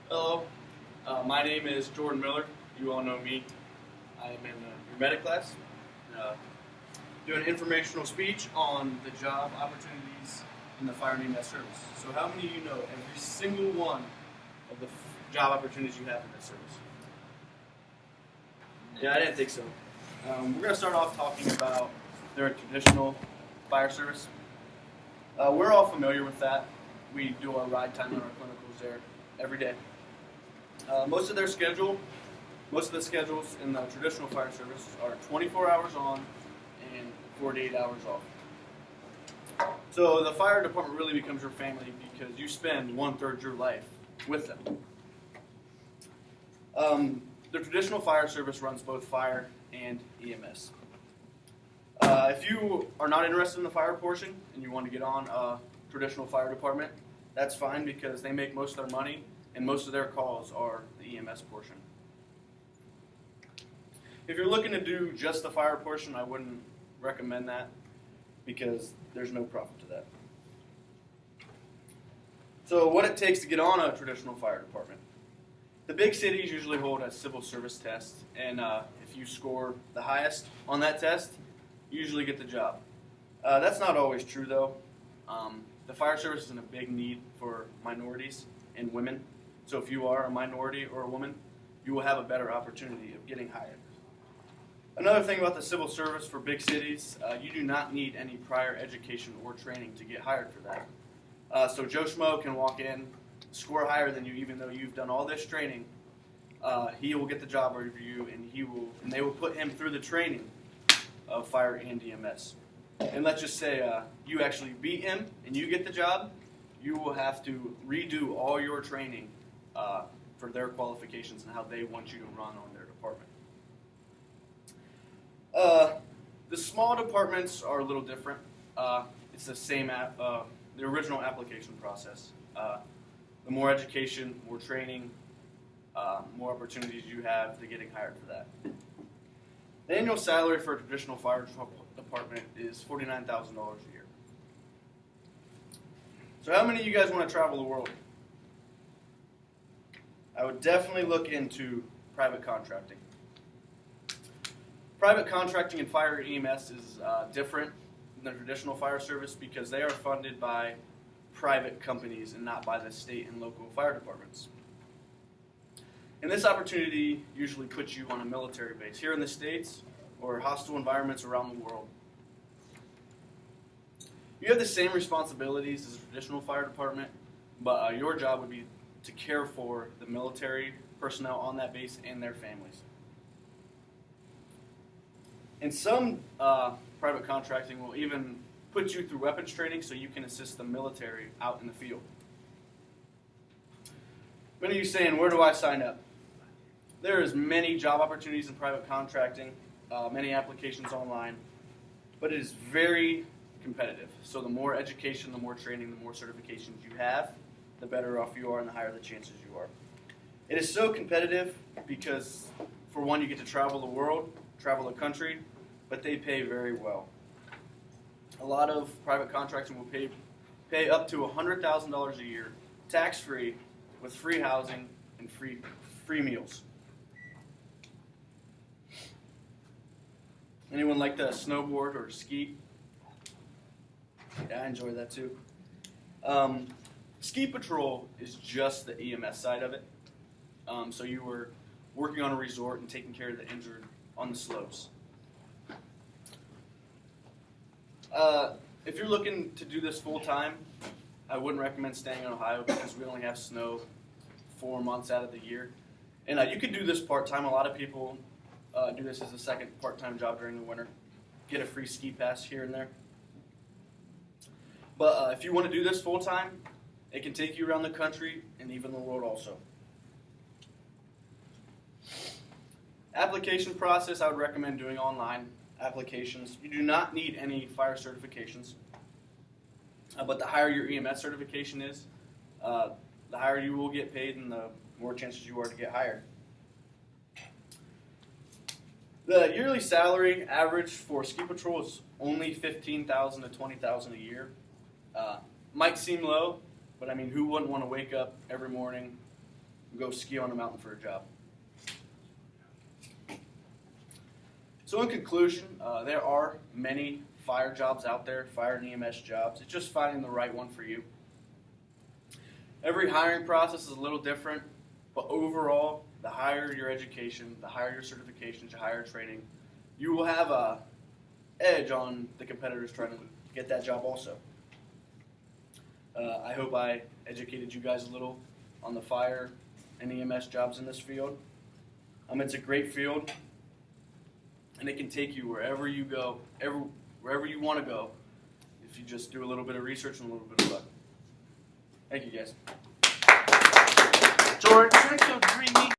Hello, my name is Jordan Miller. You all know me. I am in your medic class, uh, doing an informational speech on the job opportunities in the fire and EMS service. So how many of you know every single one of the job opportunities you have in this service? Yeah, I didn't think so. We're going to start off talking about their traditional fire service. We're all familiar with that. We do our ride time and our clinicals there every day. Most of the schedules in the traditional fire service are 24 hours on and 48 hours off. So the fire department really becomes your family because you spend 1/3 of your life with them. The traditional fire service runs both fire and EMS. If you are not interested in the fire portion and you want to get on a traditional fire department, that's fine because they make most of their money and most of their calls are the EMS portion. If you're looking to do just the fire portion, I wouldn't recommend that because there's no profit to that. So what it takes to get on a traditional fire department. The big cities usually hold a civil service test, and if you score the highest on that test, you usually get the job. That's not always true though. The fire service is in a big need for minorities and women. So if you are a minority or a woman, you will have a better opportunity of getting hired. Another thing about the civil service for big cities, you do not need any prior education or training to get hired for that. So Joe Schmo can walk in, score higher than you, even though you've done all this training. He will get the job interview, and they will put him through the training of fire and EMS. And let's just say you actually beat him and you get the job, you will have to redo all your training for their qualifications and how they want you to run on their department. The small departments are a little different. It's the same the original application process. The more education, more training, more opportunities you have to getting hired for that. The annual salary for a traditional fire department is $49,000 a year. So how many of you guys want to travel the world? I would definitely look into private contracting. Private contracting in fire and EMS is different than the traditional fire service because they are funded by private companies and not by the state and local fire departments. And this opportunity usually puts you on a military base here in the States or hostile environments around the world. You have the same responsibilities as a traditional fire department, but your job would be to care for the military personnel on that base and their families. And some private contracting will even put you through weapons training so you can assist the military out in the field. Many of you saying, where do I sign up? There is many job opportunities in private contracting, many applications online, but it is very competitive. So the more education, the more training, the more certifications you have, the better off you are and the higher the chances you are. It is so competitive because, for one, you get to travel the world, travel the country, but they pay very well. A lot of private contracting will pay up to $100,000 a year, tax-free, with free housing and free meals. Anyone like to snowboard or ski? Yeah, I enjoy that too. Ski patrol is just the EMS side of it. So you were working on a resort and taking care of the injured on the slopes. If you're looking to do this full time, I wouldn't recommend staying in Ohio because we only have snow 4 months out of the year. And you could do this part-time. A lot of people do this as a second part-time job during the winter. Get a free ski pass here and there. But if you want to do this full-time, it can take you around the country and even the world also. Application process, I would recommend doing online applications. You do not need any fire certifications. But the higher your EMS certification is, the higher you will get paid and the more chances you are to get hired. The yearly salary average for ski patrol is only $15,000 to $20,000 a year. Might seem low, but I mean, who wouldn't want to wake up every morning, and go ski on a mountain for a job. So in conclusion, there are many fire jobs out there, fire and EMS jobs. It's just finding the right one for you. Every hiring process is a little different, but overall, the higher your education, the higher your certifications, the higher training, you will have a edge on the competitors trying to get that job also. I hope I educated you guys a little on the fire and EMS jobs in this field. It's a great field, and it can take you wherever you go, wherever you want to go, if you just do a little bit of research and a little bit of luck. Thank you, guys. George, can I go 3 weeks?